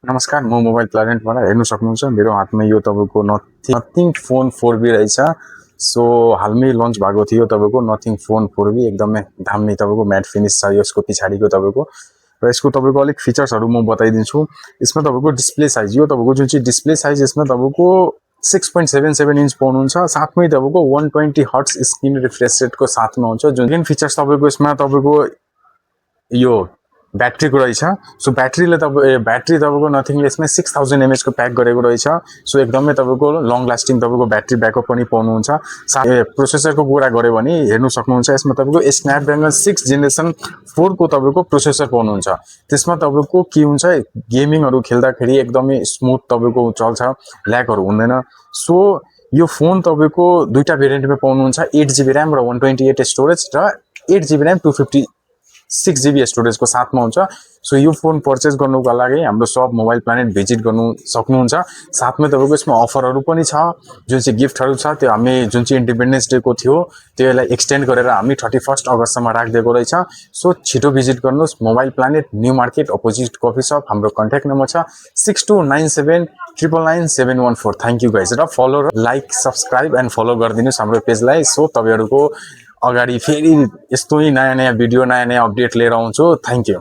नमस्कार, म मोबाइल प्लानेटबाट हेर्न सक्नुहुन्छ मेरो हातमा यो तपाईको नथिङ फोन 4B रहेछ। सो हालमै लन्च भएको थियो तपाईको नथिङ फोन 4B एकदमै दामी तपाईको म्याट फिनिश छ यसको पछाडीको तपाईको र यसको तपाईको अलिक फिचर्सहरु म बताइदिन्छु। यसमा तपाईको डिस्प्ले साइज यो तपाईको जुन चाहिँ डिस्प्ले साइज यसमा तपाईको 6.77 इन्च पाउनुहुन्छ। साथमै तपाईको 120 हर्ट्ज स्क्रिन रिफ्रेश रेटको साथमा हुन्छ। जुन फिचर्स तपाईको यसमा तपाईको यो ब्याट्री को रहेछ। सो ब्याट्री तपाईको नथिङले यसमा 6000 mAh को प्याक गरेको रहेछ। सो एकदमै तपाईको लङ लास्टिङ तपाईको ब्याट्री ब्याकअप पनि पाउनुहुन्छ। प्रोसेसरको कुरा गरे भने हेर्नु सक्नुहुन्छ यसमा तपाईको स्न्यापड्रागन 6 जेनेरेसन 4 को तपाईको प्रोसेसर पाउनुहुन्छ। त्यसमा तपाईको के हुन्छ गेमिङहरु खेल्दाखेरि एकदमै स्मुथ तपाईको चल्छ, ल्यागहरु हुँदैन। सो यो फोन तपाईको दुईटा भेरिएन्टमा पाउनुहुन्छ, 8GB RAM र 128 स्टोरेज र 8GB RAM 256GB स्टोरेज को साथमा हुन्छ। सो यो फोन पर्चेज गर्नुको लागि हाम्रो शप मोबाइल प्लानेट भिजिट गर्नु सक्नुहुन्छ। साथमै तपाईको यसमा अफरहरु पनि छ, जुन चाहिँ गिफ्टहरु छ त्यो हामी जुन चाहिँ इन्डिपेन्डेन्स डे को थियो त्यसलाई एक्सटेन्ड गरेर हामी 31 अगस्त सम्म राखिदिएको रहेछ। सो छिटो भिजिट गर्नुस् mobile planet new market opposite coffee शप। हाम्रो कन्ट्याक्ट नम्बर छ 6297999714। थ्यांक यू गाइज र फलो र लाइक सब्स्क्राइब एन्ड फलो गरिदिनुस् हाम्रो पेजलाई। सो तपाईहरुको अगाडि फेरि यस्तो नयाँ भिडियो नयाँ अपडेट लिएर आउँछु। Thank you.